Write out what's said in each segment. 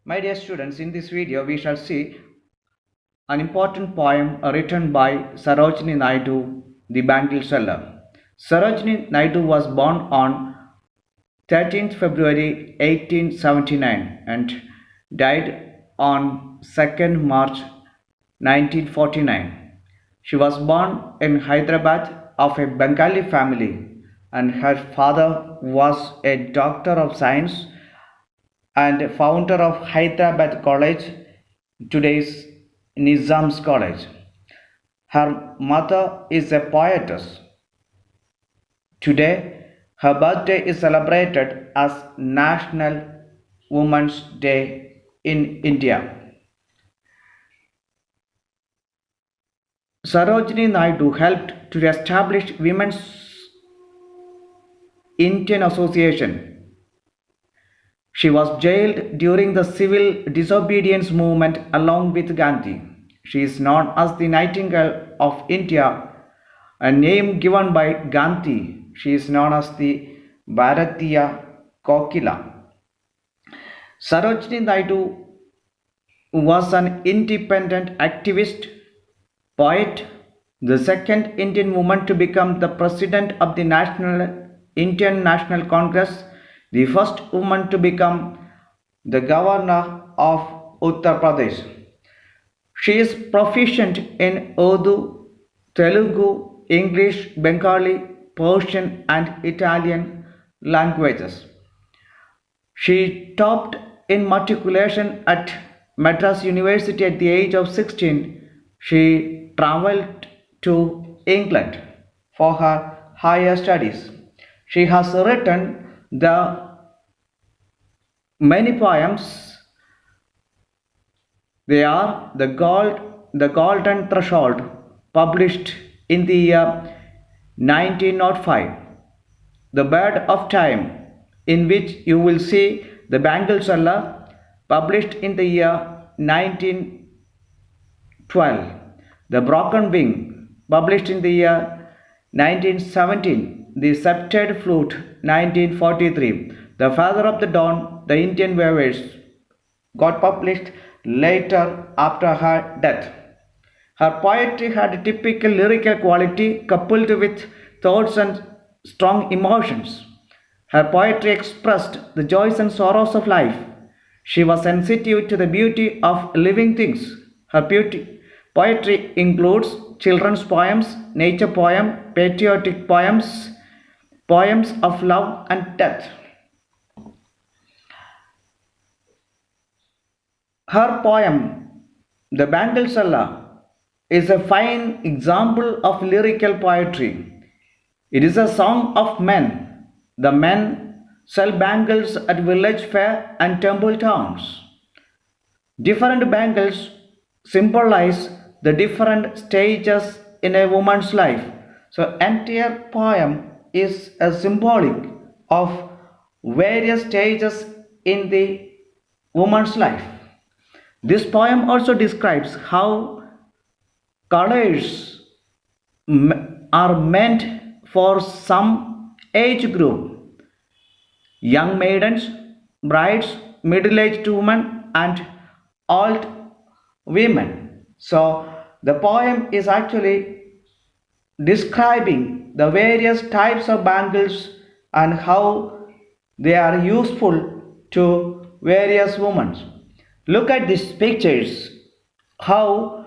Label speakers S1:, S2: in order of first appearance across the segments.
S1: My dear students, in this video we shall see an important poem written by Sarojini Naidu, the Bangle seller. Sarojini Naidu was born on 13th February 1879 and died on 2nd March 1949. She was born in Hyderabad of a Bengali family, and her father was a doctor of science and founder of Hyderabad College, today's Nizam's College. Her mother is a poetess. Today, her birthday is celebrated as National Women's Day in India. Sarojini Naidu helped to establish Women's Indian Association. She was jailed during the civil disobedience movement along with Gandhi. She is known as the Nightingale of India, a name given by Gandhi. She is known as the Bharatiya Kokila. Sarojini Naidu was an independent activist, poet, the second Indian woman to become the president of the Indian National Congress, the first woman to become the governor of Uttar Pradesh. She is proficient in Urdu, Telugu, English, Bengali, Persian, and Italian languages. She topped in matriculation at Madras University at the age of 16. She traveled to England for her higher studies. She has written many poems. They are the Golden Threshold, published in the year 1905, The Bird of Time, in which you will see the Bangle seller, published in the year 1912, The Broken Wing, published in the year 1917, The Sceptred Flute, 1943, The Father of the Dawn, The Indian Waves, got published later after her death. Her poetry had a typical lyrical quality coupled with thoughts and strong emotions. Her poetry expressed the joys and sorrows of life. She was sensitive to the beauty of living things. Her poetry includes children's poems, nature poems, patriotic poems, poems of love and death. Her poem, The Bangle Seller, is a fine example of lyrical poetry. It is a song of men. The men sell bangles at village fair and temple towns. Different bangles symbolize the different stages in a woman's life. So entire poem is a symbolic of various stages in the woman's life. This poem also describes how colors are meant for some age group: young maidens, brides, middle-aged women, and old women. So the poem is actually describing the various types of bangles and how they are useful to various women. Look at these pictures, how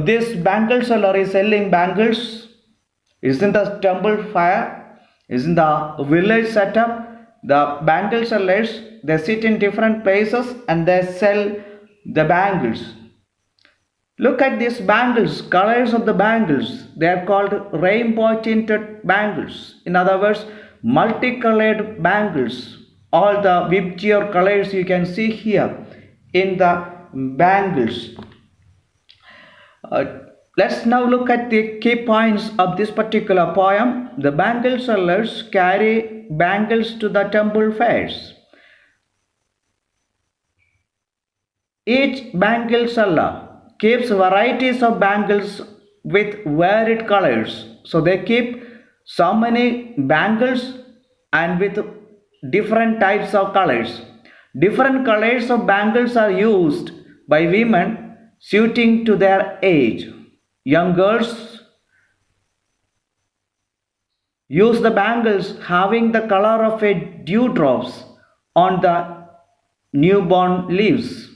S1: this bangle seller is selling bangles. Isn't the temple fair, isn't the village setup? The bangle sellers, they sit in different places and they sell the bangles. Look at these bangles, colors of the bangles. They are called rainbow tinted bangles. In other words, multicolored bangles. All the vibrant colors you can see here in the bangles. Let's now look at the key points of this particular poem. The bangle sellers carry bangles to the temple fairs. Each bangle seller keeps varieties of bangles with varied colors. So they keep so many bangles and with different types of colors. Different colors of bangles are used by women suiting to their age. Young girls use the bangles having the color of a dewdrops on the newborn leaves.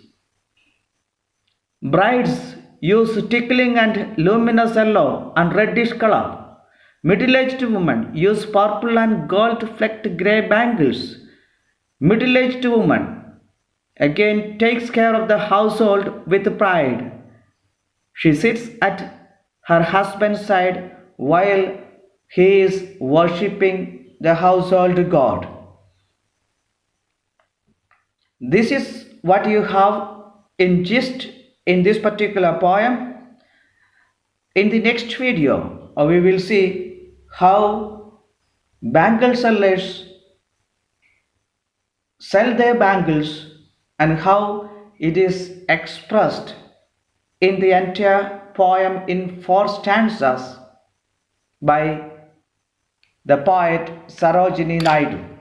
S1: Brides use tickling and luminous yellow and reddish color. Middle-aged women use purple and gold-flecked grey bangles. Middle-aged woman again takes care of the household with pride. She sits at her husband's side while he is worshipping the household god. This is what you have in gist in this particular poem. In the next video, we will see how bangle sellers sell their bangles and how it is expressed in the entire poem in 4 stanzas by the poet Sarojini Naidu.